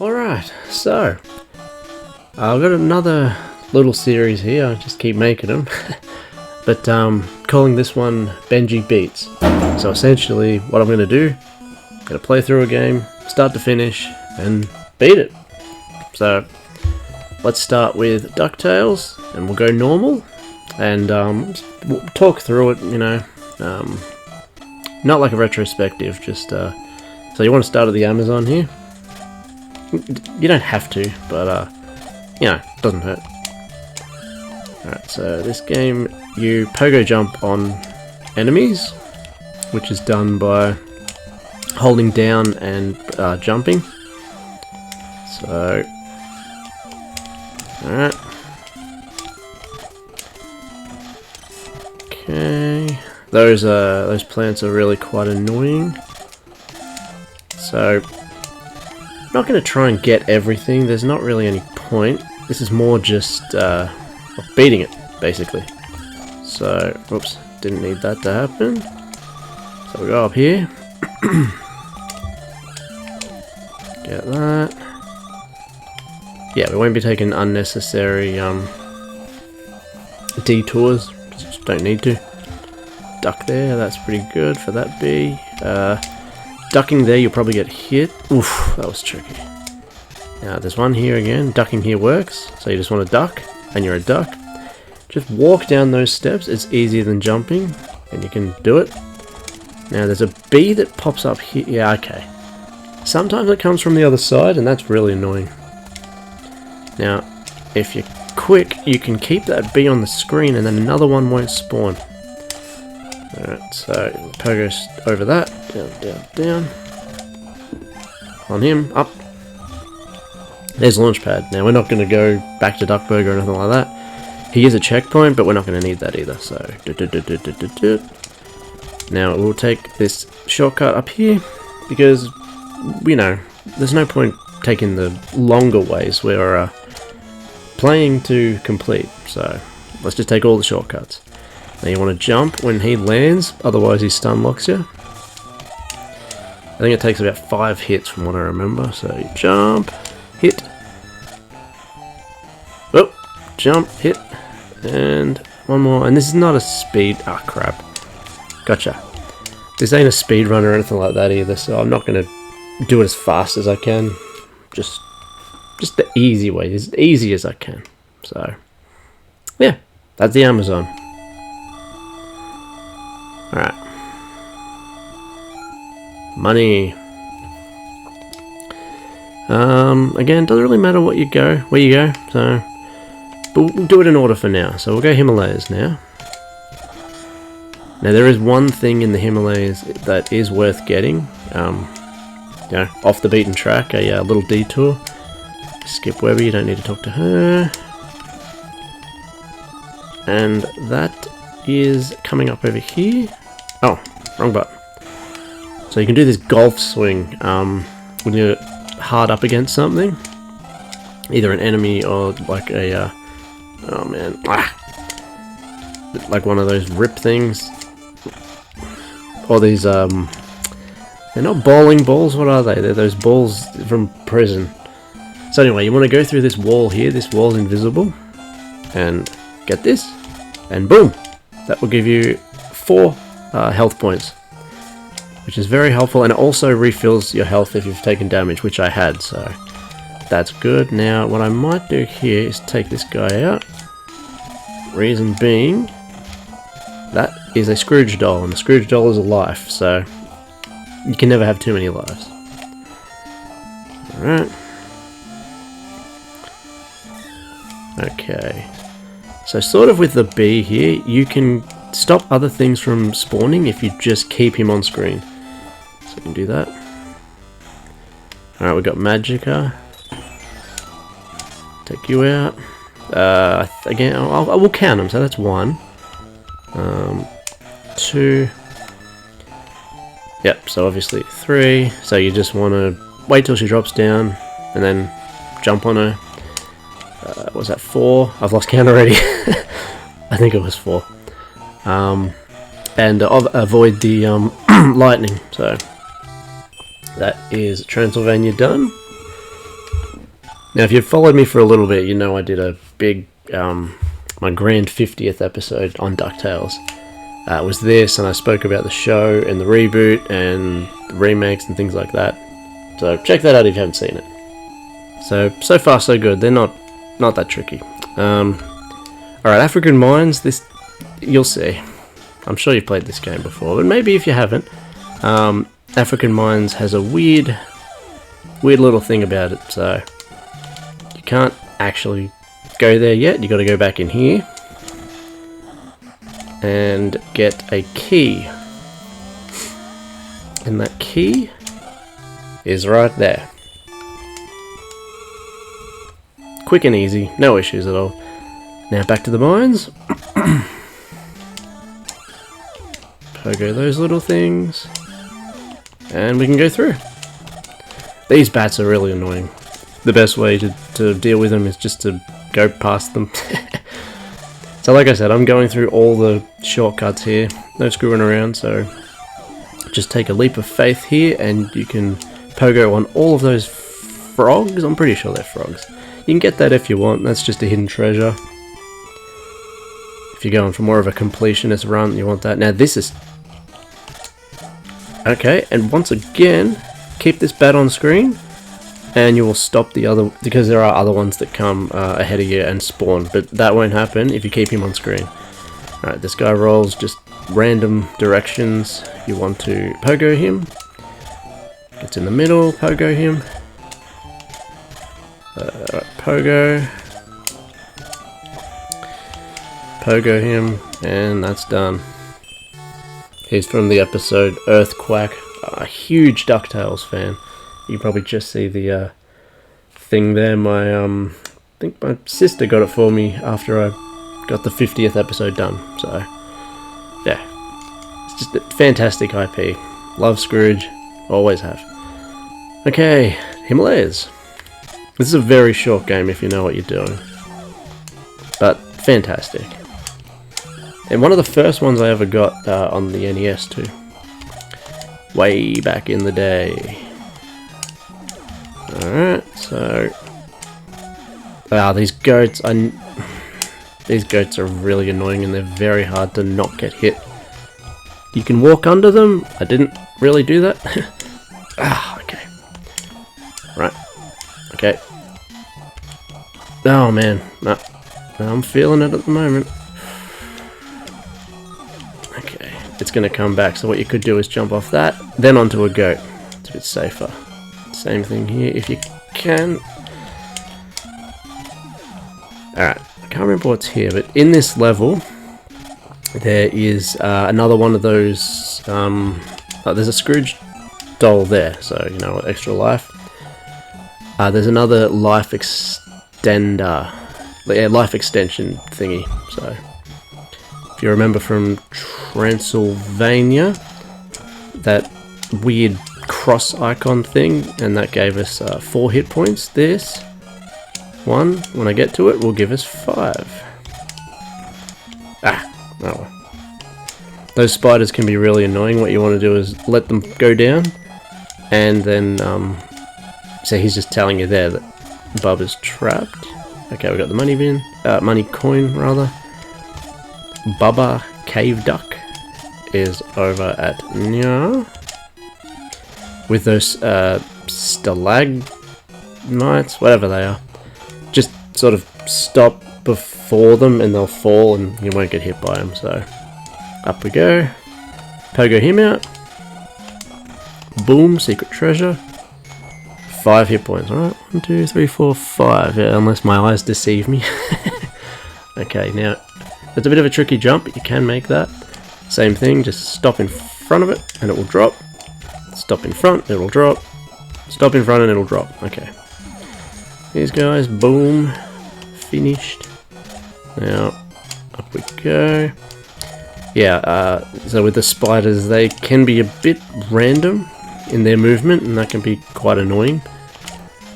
Alright, so I've got another little series here. I just keep making them. But calling this one Benji Beats. So essentially what I'm going to do, I'm going to play through a game, start to finish, and beat it. So let's start with Ducktales, and we'll go normal, and we'll talk through it, you know, not like a retrospective, just, so you want to start at the Amazon here? You don't have to, but, you know, it doesn't hurt. Alright, so this game, you pogo jump on enemies, which is done by holding down and jumping. So, alright. Okay, those plants are really quite annoying. So, I'm not going to try and get everything. There's not really any point. This is more just beating it, basically. So, whoops, didn't need that to happen. So we go up here. Get that. Yeah, we won't be taking unnecessary detours. Just don't need to. Duck there, that's pretty good for that bee. Ducking there, you'll probably get hit. Oof, that was tricky. Now, there's one here again. Ducking here works. So you just want to duck, and you're a duck. Just walk down those steps. It's easier than jumping, and you can do it. Now, there's a bee that pops up here. Yeah, okay. Sometimes it comes from the other side, and that's really annoying. Now, if you're quick, you can keep that bee on the screen, and then another one won't spawn. Alright, so pogo over that. Down, down, down. On him, up. There's Launchpad. Now, we're not going to go back to Duckburg or anything like that. He is a checkpoint, but we're not going to need that either. So, now we'll take this shortcut up here, because, you know, there's no point taking the longer ways. We're playing to complete, so let's just take all the shortcuts. Now you want to jump when he lands, otherwise he stun locks you. I think it takes about 5 hits from what I remember, so you jump, hit, oh, jump, hit, and one more, and this is not a speed, ah crap, gotcha. This ain't a speed run or anything like that either, so I'm not going to do it as fast as I can, just the easy way, as easy as I can. So, yeah, that's the Amazon. Alright. Money. Again, doesn't really matter where you go, so, but we'll do it in order for now. So we'll go Himalayas now. Now there is one thing in the Himalayas that is worth getting, you know, off the beaten track, a little detour. Skip Webby, you don't need to talk to her. And that is coming up over here. Oh, wrong button. So you can do this golf swing when you're hard up against something. Either an enemy or like a, oh man, like one of those rip things. Or these, they're not bowling balls, what are they? They're those balls from prison. So anyway, you want to go through this wall here, this wall's invisible, and get this, and boom! That will give you 4 health points, which is very helpful, and it also refills your health if you've taken damage, which I had, so that's good. Now, what I might do here is take this guy out. Reason being, that is a Scrooge doll, and the Scrooge doll is a life, so you can never have too many lives. Alright. Okay. So sort of with the bee here, you can stop other things from spawning if you just keep him on screen. So we can do that. Alright, we've got Magicka. Take you out. Again, I will count them, so that's 1. 2. Yep, so obviously 3. So you just want to wait till she drops down and then jump on her. Was that 4? I've lost count already. I think it was 4. And avoid the lightning. So that is Transylvania done. Now, if you've followed me for a little bit, you know I did a big, my grand 50th episode on Ducktales. It was this, and I spoke about the show and the reboot and the remakes and things like that. So check that out if you haven't seen it. So far so good. They're not that tricky. Alright, African Mines, this, you'll see. I'm sure you've played this game before, but maybe if you haven't, African Mines has a weird little thing about it, so you can't actually go there yet. You got to go back in here and get a key, and that key is right there. Quick and easy, no issues at all. Now back to the mines. Pogo those little things, and we can go through. These bats are really annoying. The best way to deal with them is just to go past them. So like I said, I'm going through all the shortcuts here, no screwing around, so just take a leap of faith here and you can pogo on all of those frogs. I'm pretty sure they're frogs. You can get that if you want, that's just a hidden treasure. If you're going for more of a completionist run, you want that. Now this is... Okay, and once again, keep this bat on screen, and you will stop the other, because there are other ones that come ahead of you and spawn, but that won't happen if you keep him on screen. Alright, this guy rolls just random directions. You want to pogo him. Gets in the middle, pogo him. Pogo him, and that's done. He's from the episode Earthquake. A huge Ducktales fan. You can probably just see the thing there. I think my sister got it for me after I got the 50th episode done. So, yeah. It's just a fantastic IP. Love Scrooge. Always have. Okay, Himalayas. This is a very short game if you know what you're doing. But, fantastic. And one of the first ones I ever got on the NES too. Way back in the day. Alright, so... these goats, these goats are really annoying and they're very hard to not get hit. You can walk under them. I didn't really do that. Okay. Right. Okay. Oh man. No, I'm feeling it at the moment. Okay. It's going to come back, so what you could do is jump off that, then onto a goat. It's a bit safer. Same thing here, if you can. Alright, I can't remember what's here, but in this level, there is another one of those, there's a Scrooge doll there, so, you know, extra life. There's another life extender, life extension thingy, so... If you remember from Transylvania, that weird cross icon thing, and that gave us 4 hit points. This one, when I get to it, will give us 5. Oh well. Those spiders can be really annoying. What you want to do is let them go down, and then, so he's just telling you there that Bubba's trapped. Okay, we got the money bin, money coin rather. Bubba Cave Duck is over at Nya with those stalagmites, whatever they are. Just sort of stop before them and they'll fall and you won't get hit by them. So up we go. Pogo him out. Boom, secret treasure. 5 hit points. Alright, 1, 2, 3, 4, 5. Yeah, unless my eyes deceive me. Okay, now it's a bit of a tricky jump, but you can make that. Same thing, just stop in front of it and it will drop. Stop in front, it will drop. Stop in front and it'll drop. Okay. These guys, boom. Finished. Now, up we go. Yeah, so with the spiders, they can be a bit random in their movement, and that can be quite annoying.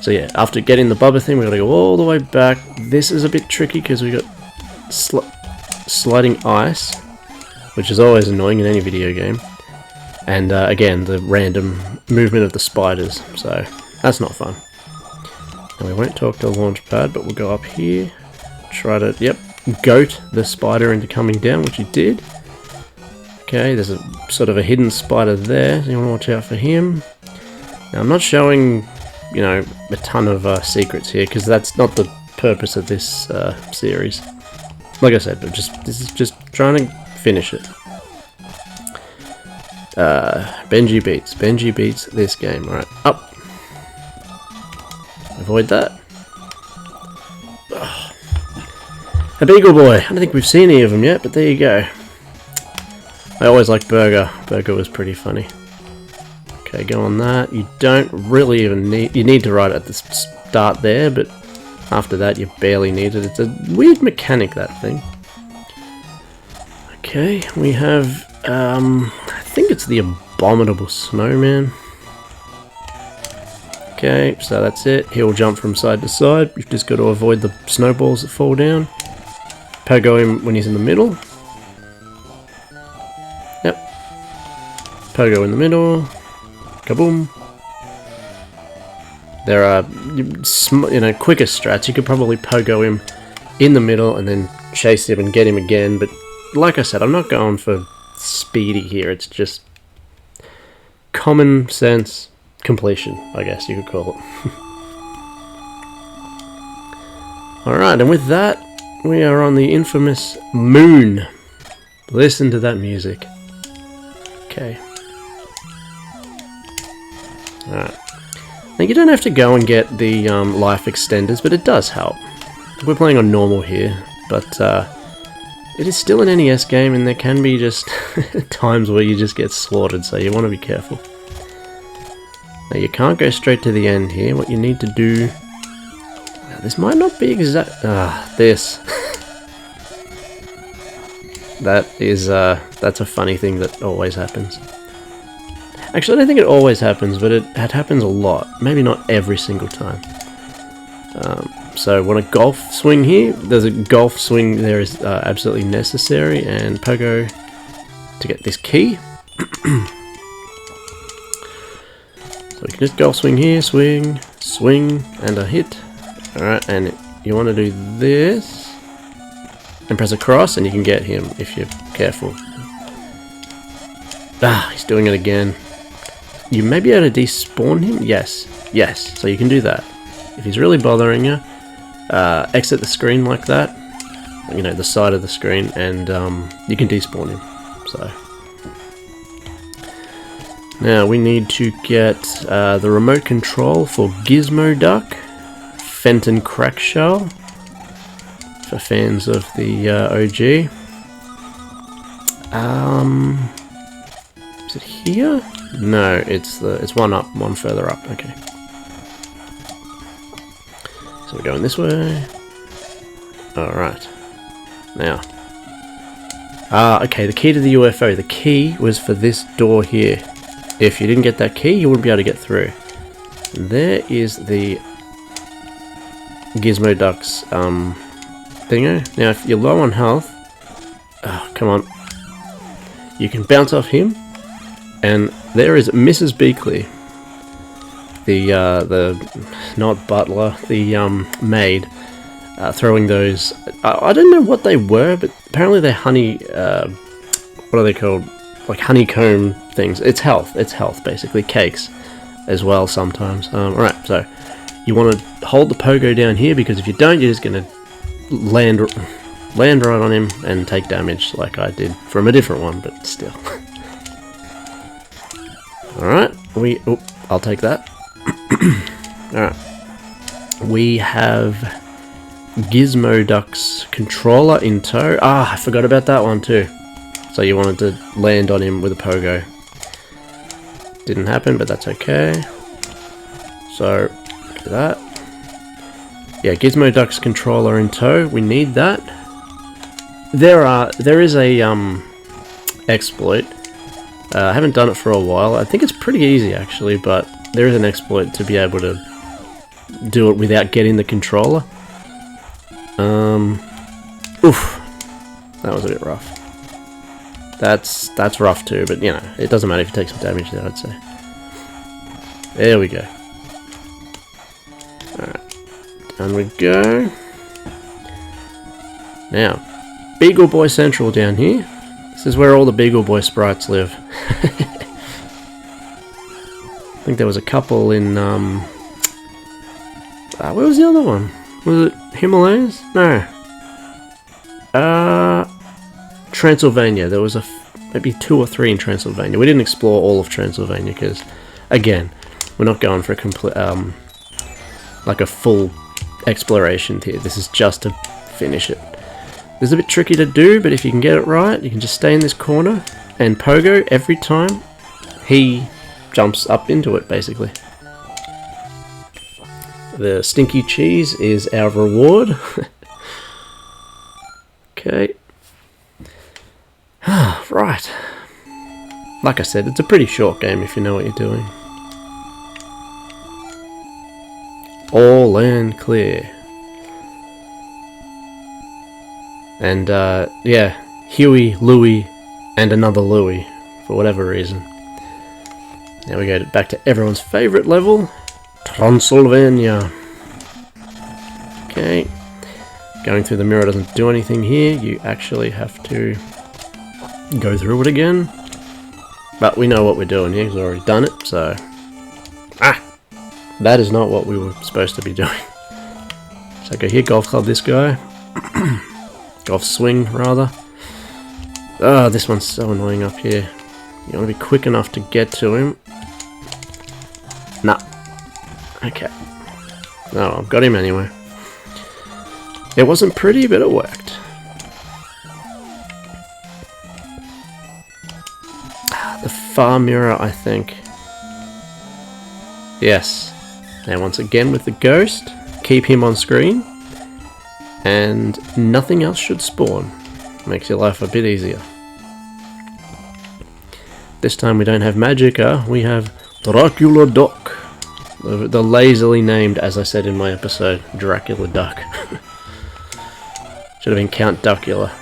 So yeah, after getting the Bubba thing, we've got to go all the way back. This is a bit tricky because we got sliding ice, which is always annoying in any video game, and again the random movement of the spiders, so that's not fun. And we won't talk to the launch pad, but we'll go up here. Try to, yep, goat the spider into coming down, which he did. Okay, there's a sort of a hidden spider there, so you want to watch out for him. Now, I'm not showing, you know, a ton of secrets here, because that's not the purpose of this series. Like I said, but this is just trying to finish it. Benji Beats this game. Alright, up. Avoid that. Ugh. A Beagle Boy. I don't think we've seen any of them yet, but there you go. I always liked Burger. Burger was pretty funny. Okay, go on that. You don't really even need... You need to ride at the start there, but after that you barely need it. It's a weird mechanic, that thing. Okay, we have... I think it's the Abominable Snowman. Okay, so that's it. He'll jump from side to side. You've just got to avoid the snowballs that fall down. Pogo him when he's in the middle. Yep. Pogo in the middle. Kaboom. There are, you know, quicker strats. You could probably pogo him in the middle and then chase him and get him again. But like I said, I'm not going for speedy here. It's just common sense completion, I guess you could call it. Alright, and with that, we are on the infamous moon. Listen to that music. Okay. Alright. Now you don't have to go and get the life extenders, but it does help. We're playing on normal here, but it is still an NES game and there can be just times where you just get slaughtered, so you want to be careful. Now you can't go straight to the end here. What you need to do... This might not be exact... this. That is, that's a funny thing that always happens. Actually, I don't think it always happens, but it happens a lot. Maybe not every single time. So, want a golf swing here? There's a golf swing there is absolutely necessary, and pogo to get this key. So we can just golf swing here, swing, swing, and a hit. Alright, and you want to do this, and press across, and you can get him if you're careful. He's doing it again. You may be able to despawn him? Yes, yes, so you can do that. If he's really bothering you, exit the screen like that, you know, the side of the screen, and you can despawn him. So now we need to get the remote control for Gizmo Duck, Fenton Crackshell, for fans of the OG. Is it here? No, it's one up, one further up. Okay. So we're going this way. Alright. Now. Okay, the key to the UFO. The key was for this door here. If you didn't get that key, you wouldn't be able to get through. And there is the Gizmo Duck's thingo. Now, if you're low on health... Oh, come on. You can bounce off him. And there is Mrs. Beakley. The not butler, the maid, throwing those. I don't know what they were, but apparently they're honey. What are they called? Like honeycomb things. It's health basically. Cakes, as well sometimes. All right, so you want to hold the pogo down here because if you don't, you're just gonna land right on him and take damage like I did from a different one, but still. All right, I'll take that. Alright, we have Gizmo Duck's controller in tow. I forgot about that one too. So you wanted to land on him with a pogo. Didn't happen, but that's okay. So, do that. Yeah, Gizmo Duck's controller in tow. We need that. There is a exploit. I haven't done it for a while. I think it's pretty easy actually, but there is an exploit to be able to do it without getting the controller. Oof, that was a bit rough. That's rough too, but you know, it doesn't matter if you take some damage there, I'd say. There we go. Alright. Down we go. Now, Beagle Boy Central down here. This is where all the Beagle Boy sprites live. I think there was a couple in, where was the other one? Was it Himalayas? No. Transylvania. There was maybe 2 or 3 in Transylvania. We didn't explore all of Transylvania because, again, we're not going for a complete, like a full exploration here. This is just to finish it. This is a bit tricky to do, but if you can get it right, you can just stay in this corner and pogo every time he jumps up into it, basically. The stinky cheese is our reward. Okay. Right. Like I said, it's a pretty short game if you know what you're doing. All and clear. And, yeah, Huey, Louie, and another Louie, for whatever reason. Now we go back to everyone's favourite level, Transylvania. Okay. Going through the mirror doesn't do anything here. You actually have to go through it again. But we know what we're doing here, because we've already done it, so... That is not what we were supposed to be doing. So go here, golf club this guy. Golf swing, rather. Oh, this one's so annoying up here. You want to be quick enough to get to him. Nah. Okay. No, I've got him anyway. It wasn't pretty, but it worked. The far mirror, I think. Yes. Now once again with the ghost, keep him on screen. And nothing else should spawn. Makes your life a bit easier. This time we don't have Magica, we have Dracula Duck. The lazily named, as I said in my episode, Dracula Duck. Should have been Count Duckula.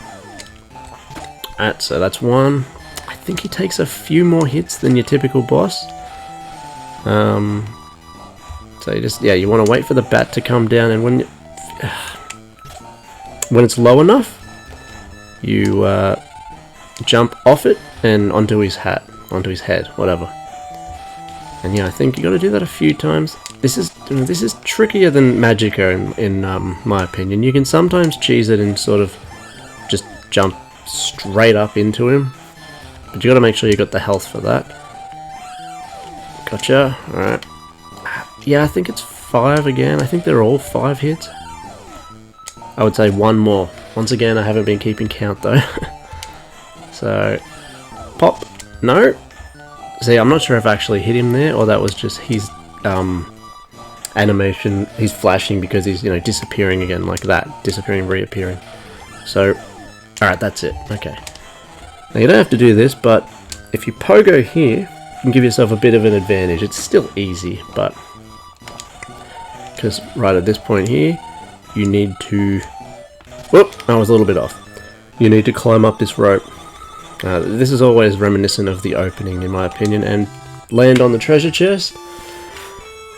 Alright, so that's one. I think he takes a few more hits than your typical boss. So you just, yeah, you want to wait for the bat to come down, and when it's low enough, you jump off it and onto his hat, onto his head, whatever. And yeah, I think you got to do that a few times. This is trickier than Magica in my opinion. You can sometimes cheese it and sort of just jump straight up into him, but you got to make sure you got the health for that. Gotcha. All right. Yeah, I think it's 5 again. I think they're all 5 hits. I would say one more. Once again, I haven't been keeping count though. So, pop. No. See, I'm not sure if I actually hit him there, or that was just his animation. He's flashing because he's, you know, disappearing again like that. Disappearing, reappearing. So, alright, that's it. Okay. Now, you don't have to do this, but if you pogo here, you can give yourself a bit of an advantage. It's still easy, but... because right at this point here, you need to... Whoop! I was a little bit off. You need to climb up this rope. This is always reminiscent of the opening, in my opinion, and land on the treasure chest.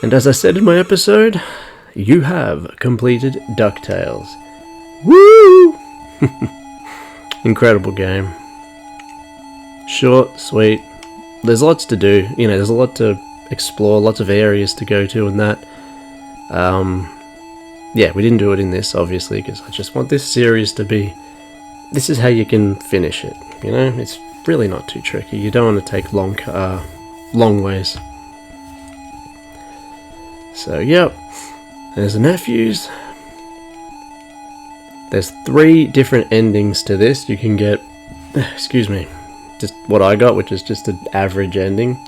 And as I said in my episode, you have completed Ducktales. Woo! Incredible game. Short, sweet. There's lots to do. You know, there's a lot to explore, lots of areas to go to, and that. Yeah, we didn't do it in this, obviously, because I just want this series to be... This is how you can finish it, you know? It's really not too tricky. You don't want to take long ways. So, yep. There's the nephews. There's 3 different endings to this. You can get... Excuse me. Just what I got, which is just an average ending.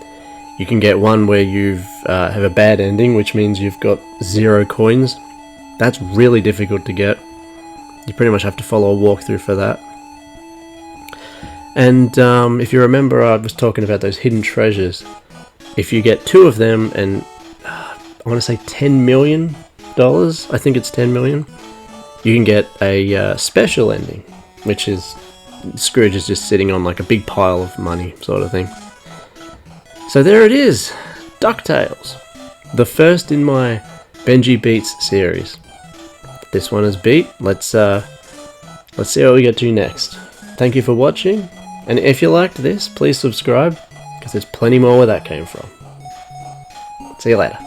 You can get one where you have a bad ending, which means you've got 0 coins. That's really difficult to get. You pretty much have to follow a walkthrough for that. And if you remember, I was talking about those hidden treasures. If you get 2 of them, and I want to say $10 million, I think it's 10 million, you can get a special ending, which is Scrooge is just sitting on like a big pile of money, sort of thing. So there it is, DuckTales, the first in my Benji Beats series. this one is beat. Let's see what we get to next. Thank you for watching, and if you liked this, please subscribe, because there's plenty more where that came from. See you later.